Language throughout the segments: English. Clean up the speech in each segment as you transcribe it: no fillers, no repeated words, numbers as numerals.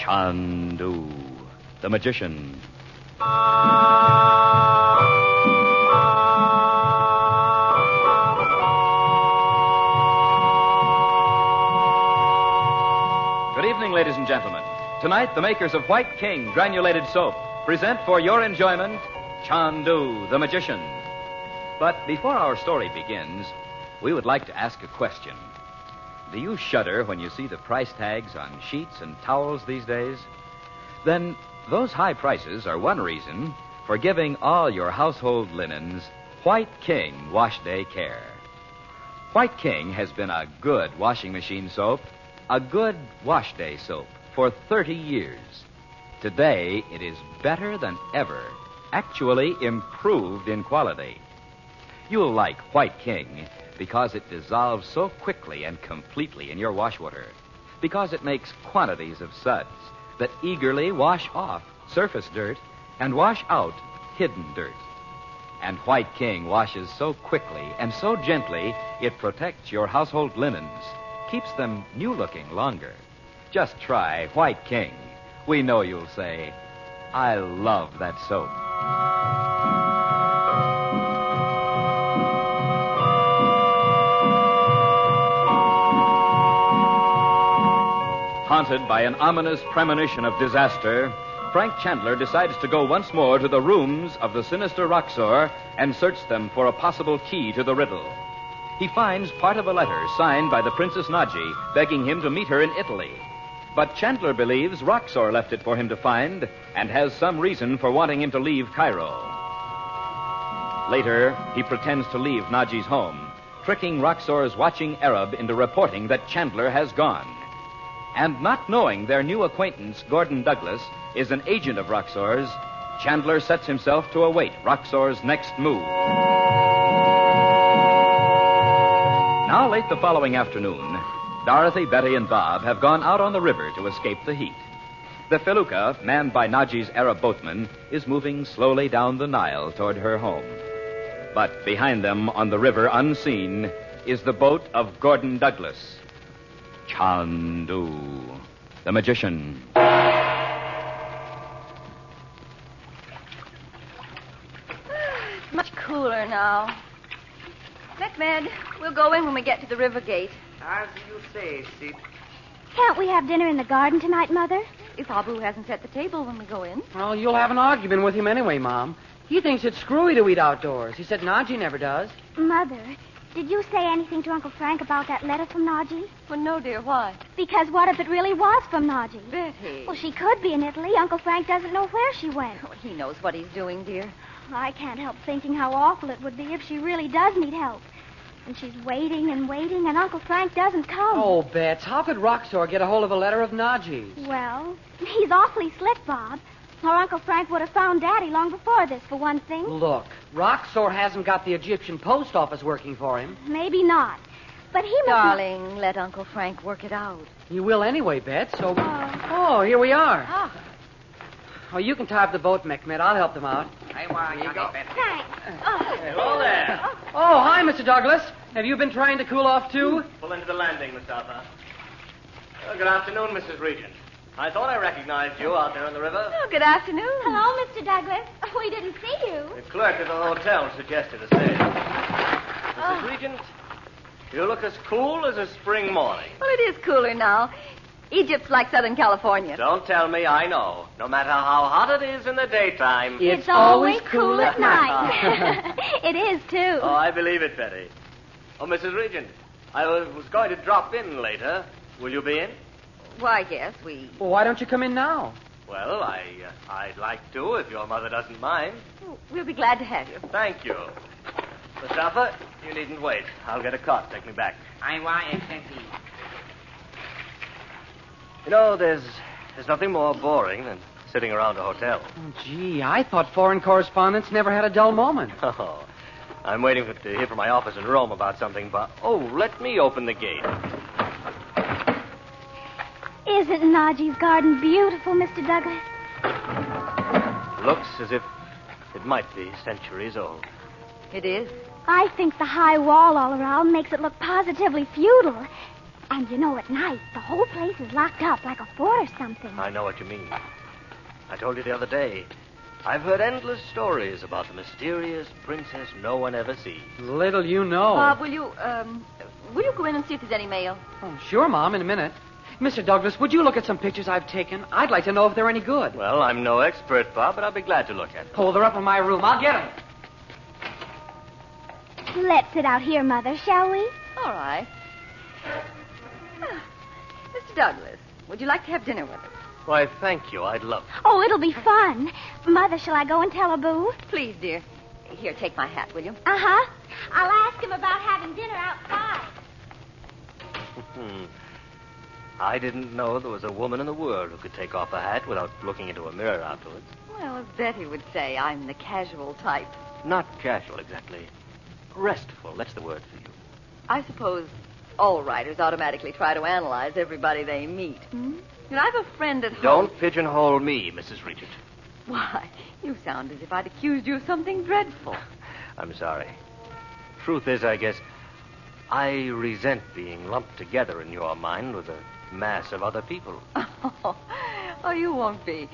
Chandu, the magician. Good evening, ladies and gentlemen. Tonight, the makers of White King granulated soap present for your enjoyment Chandu, the magician. But before our story begins, we would like to ask a question. Do you shudder when you see the price tags on sheets and towels these days? Then those high prices are one reason for giving all your household linens White King Wash Day Care. White King has been a good washing machine soap, a good wash day soap for 30 years. Today, it is better than ever, actually improved in quality. You'll like White King because it dissolves so quickly and completely in your wash water, because it makes quantities of suds that eagerly wash off surface dirt and wash out hidden dirt. And White King washes so quickly and so gently, it protects your household linens, keeps them new-looking longer. Just try White King. We know you'll say, I love that soap. Haunted by an ominous premonition of disaster, Frank Chandler decides to go once more to the rooms of the sinister Roxor and search them for a possible key to the riddle. He finds part of a letter signed by the Princess Naji begging him to meet her in Italy. But Chandler believes Roxor left it for him to find and has some reason for wanting him to leave Cairo. Later, he pretends to leave Naji's home, tricking Roxor's watching Arab into reporting that Chandler has gone. And not knowing their new acquaintance, Gordon Douglas, is an agent of Roxor's, Chandler sets himself to await Roxor's next move. Now, late the following afternoon, Dorothy, Betty, and Bob have gone out on the river to escape the heat. The felucca, manned by Naji's Arab boatman, is moving slowly down the Nile toward her home. But behind them, on the river unseen, is the boat of Gordon Douglas. Chandu, the magician. It's much cooler now. Mehmed, we'll go in when we get to the river gate. As you say, Sid. Can't we have dinner in the garden tonight, Mother? If Abu hasn't set the table when we go in. Well, you'll have an argument with him anyway, Mom. He thinks it's screwy to eat outdoors. He said Naji never does. Mother, did you say anything to Uncle Frank about that letter from Naji? Well, no, dear, why? Because what if it really was from Naji? Betty. Well, she could be in Italy. Uncle Frank doesn't know where she went. Oh, he knows what he's doing, dear. I can't help thinking how awful it would be if she really does need help. And she's waiting, and Uncle Frank doesn't come. Oh, Bets, how could Roxor get a hold of a letter of Naji's? Well, he's awfully slick, Bob. Or Uncle Frank would have found Daddy long before this, for one thing. Look, Roxor hasn't got the Egyptian post office working for him. Maybe not. But he must... Darling, let Uncle Frank work it out. He will anyway, Bets, so... Oh, here we are. Ah. Oh, you can tie up the boat, Mehmet. I'll help them out. Here you go. Thanks. Hello there. Oh, hi, Mr. Douglas. Have you been trying to cool off, too? Pull into the landing, Mustafa. Good afternoon, Mrs. Regent. I thought I recognized you out there on the river. Oh, good afternoon. Hello, Mr. Douglas. We didn't see you. The clerk at the hotel suggested a stay. Mrs. Regent, you look as cool as a spring morning. Well, it is cooler now. Egypt's like Southern California. Don't tell me, I know. No matter how hot it is in the daytime. It's always cool at night. It is, too. Oh, I believe it, Betty. Oh, Mrs. Regent, I was going to drop in later. Will you be in? Why, yes, we... Well, why don't you come in now? Well, I'd like to, if your mother doesn't mind. We'll be glad to have you. Thank you. Mustafa, you needn't wait. I'll get a cart. Take me back. I want Excellency. You know, there's nothing more boring than sitting around a hotel. Oh, gee, I thought foreign correspondents never had a dull moment. Oh, I'm waiting to hear from my office in Rome about something, but... Oh, let me open the gate. Isn't Naji's garden beautiful, Mr. Douglas? Looks as if it might be centuries old. It is. I think the high wall all around makes it look positively feudal. And you know, at night, the whole place is locked up like a fort or something. I know what you mean. I told you the other day. I've heard endless stories about the mysterious princess no one ever sees. Little you know. Bob, will you go in and see if there's any mail? Oh, sure, Mom, in a minute. Mr. Douglas, would you look at some pictures I've taken? I'd like to know if they're any good. Well, I'm no expert, Bob, but I'll be glad to look at them. Oh, they're up in my room. I'll get them. Let's sit out here, Mother, shall we? All right. Mr. Douglas, would you like to have dinner with us? Why, thank you. I'd love to. Oh, it'll be fun. Mother, shall I go and tell Abu? Please, dear. Here, take my hat, will you? Uh-huh. I'll ask him about having dinner outside. I didn't know there was a woman in the world who could take off a hat without looking into a mirror afterwards. Well, as Betty would say, I'm the casual type. Not casual, exactly. Restful, that's the word for you. I suppose all writers automatically try to analyze everybody they meet. And I've a friend at home. Don't pigeonhole me, Mrs. Regent. Why, you sound as if I'd accused you of something dreadful. I'm sorry. Truth is, I guess, I resent being lumped together in your mind with a mass of other people. Oh, you won't be.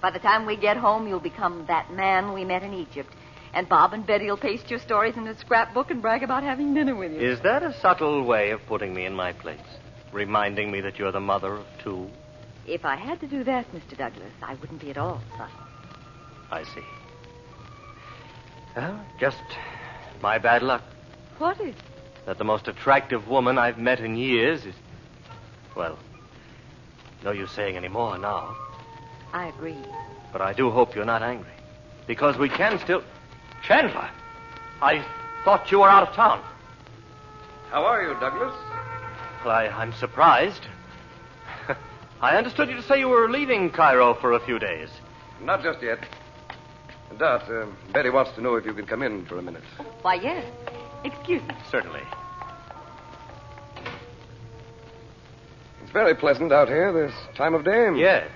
By the time we get home, you'll become that man we met in Egypt. And Bob and Betty will paste your stories in a scrapbook and brag about having dinner with you. Is that a subtle way of putting me in my place? Reminding me that you're the mother of two? If I had to do that, Mr. Douglas, I wouldn't be at all subtle. I see. Well, just my bad luck. What is? That the most attractive woman I've met in years is... Well, no use saying any more now. I agree. But I do hope you're not angry. Because we can still... Chandler! I thought you were out of town. How are you, Douglas? Well, I'm surprised. I understood you to say you were leaving Cairo for a few days. Not just yet. Dot, Betty wants to know if you can come in for a minute. Why, yes. Excuse me. Certainly. It's very pleasant out here this time of day. Yes.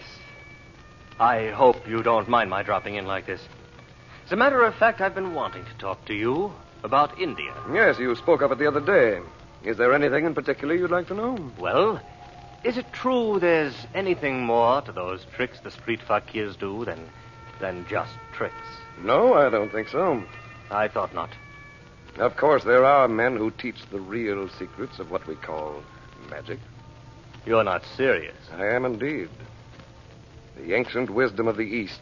I hope you don't mind my dropping in like this. As a matter of fact, I've been wanting to talk to you about India. Yes, you spoke of it the other day. Is there anything in particular you'd like to know? Well, is it true there's anything more to those tricks the street fakirs do than just tricks? No, I don't think so. I thought not. Of course, there are men who teach the real secrets of what we call magic. You're not serious. I am indeed. The ancient wisdom of the East.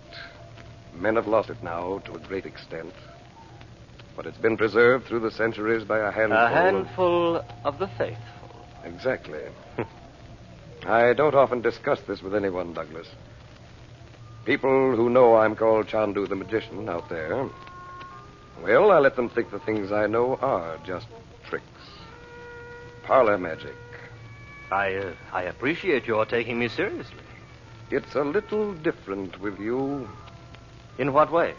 Men have lost it now to a great extent. But it's been preserved through the centuries by a handful. A handful of the faithful. Exactly. I don't often discuss this with anyone, Douglas. People who know I'm called Chandu the magician out there, well, I let them think the things I know are just tricks. Parlor magic. I appreciate your taking me seriously. It's a little different with you. In what way?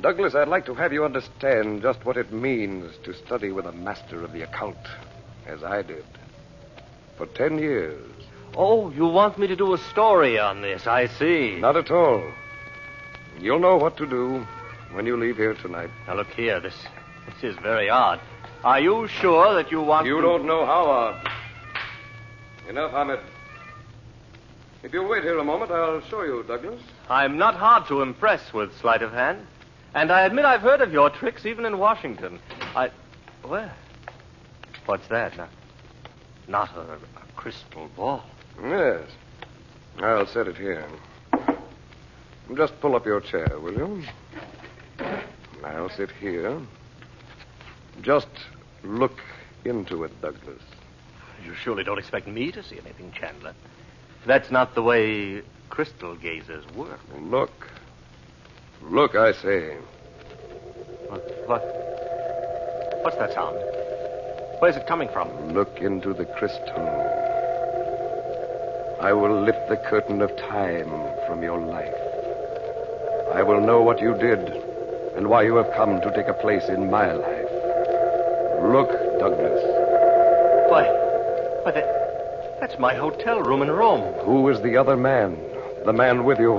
Douglas, I'd like to have you understand just what it means to study with a master of the occult, as I did. For 10 years. Oh, you want me to do a story on this, I see. Not at all. You'll know what to do when you leave here tonight. Now, look here, this is very odd. Are you sure that you want You to... don't know how odd. Enough, Hamid. If you'll wait here a moment, I'll show you, Douglas. I'm not hard to impress with sleight of hand. And I admit I've heard of your tricks even in Washington. Well, what's that? Not a crystal ball. Yes. I'll set it here. Just pull up your chair, will you? I'll sit here. Just look into it, Douglas. You surely don't expect me to see anything, Chandler. That's not the way crystal gazers work. Look. Look, I say. What's that sound? Where's it coming from? Look into the crystal. I will lift the curtain of time from your life. I will know what you did and why you have come to take a place in my life. Look, Douglas. Why, that's my hotel room in Rome. Who is the other man? The man with you?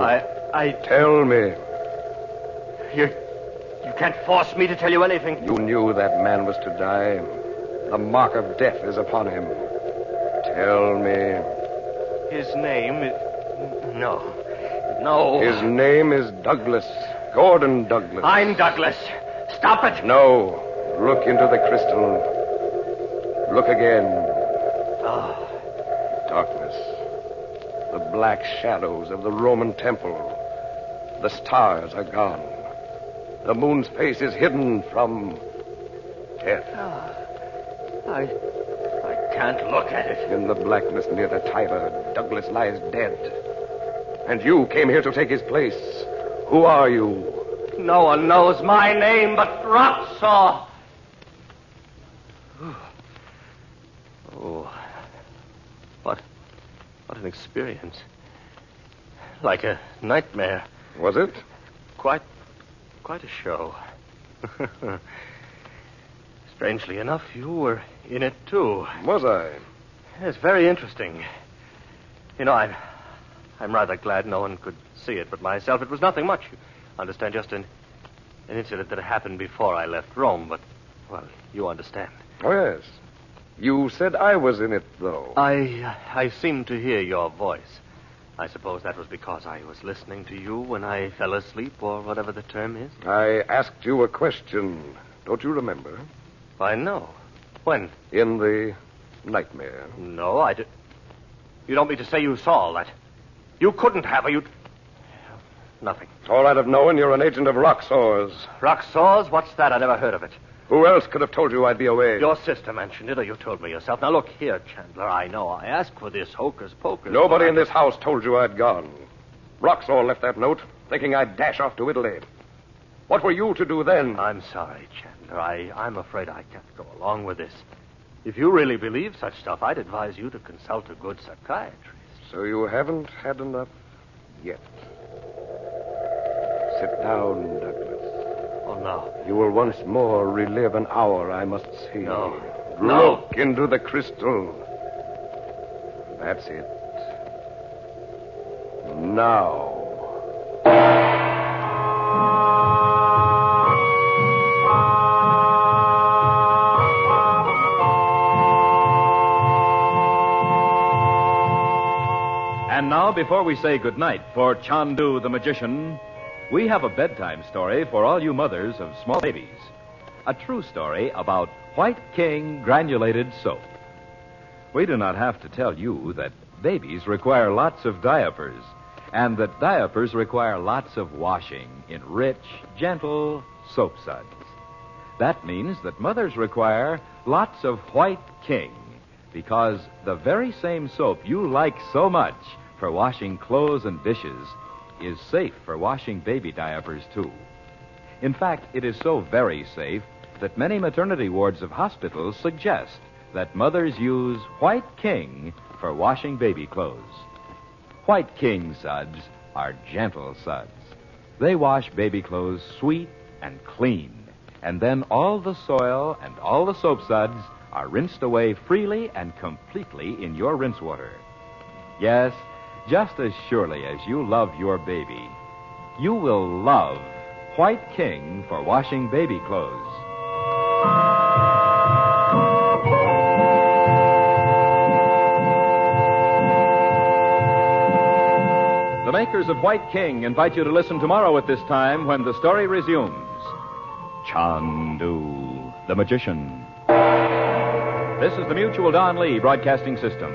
Tell me. You can't force me to tell you anything. You knew that man was to die. The mark of death is upon him. Tell me. His name is... No. His name is Douglas. Gordon Douglas. I'm Douglas. Stop it. No. Look into the crystal. Look again. Oh. Darkness. The black shadows of the Roman temple. The stars are gone. The moon's face is hidden from death. I can't look at it. In the blackness near the Tiber, Douglas lies dead. And you came here to take his place. Who are you? No one knows my name but Rocksaw. Oh, what an experience. Like a nightmare. Was it? Quite a show. Strangely enough, you were in it, too. Was I? It's very interesting. You know, I'm rather glad no one could see it but myself. It was nothing much. You understand, just an incident that happened before I left Rome, but, well, you understand. Oh, yes. You said I was in it, though. I seemed to hear your voice. I suppose that was because I was listening to you when I fell asleep, or whatever the term is. I asked you a question. Don't you remember? I know. When? In the nightmare. No, I did. You don't mean to say you saw all that? You couldn't have, or you... Nothing. All I'd have known, you're an agent of Rocksaw's. Rocksaw's? What's that? I never heard of it. Who else could have told you I'd be away? Your sister mentioned it, or you told me yourself. Now, look here, Chandler. I know I asked for this hocus-pocus. Nobody in this house told you I'd gone. Rocksaw left that note, thinking I'd dash off to Italy. What were you to do then? I'm sorry, Chandler. I'm afraid I can't go along with this. If you really believe such stuff, I'd advise you to consult a good psychiatrist. So you haven't had enough yet. Sit down, Douglas. Oh, no. You will once more relive an hour I must see. No. Look into the crystal. That's it. Now. And now, before we say goodnight for Chandu the magician, we have a bedtime story for all you mothers of small babies. A true story about White King granulated soap. We do not have to tell you that babies require lots of diapers, and that diapers require lots of washing in rich, gentle soap suds. That means that mothers require lots of White King, because the very same soap you like so much for washing clothes and dishes is safe for washing baby diapers, too. In fact, it is so very safe that many maternity wards of hospitals suggest that mothers use White King for washing baby clothes. White King suds are gentle suds. They wash baby clothes sweet and clean, and then all the soil and all the soap suds are rinsed away freely and completely in your rinse water. Yes, just as surely as you love your baby, you will love White King for washing baby clothes. The makers of White King invite you to listen tomorrow at this time when the story resumes. Chandu, the magician. This is the Mutual Don Lee Broadcasting System.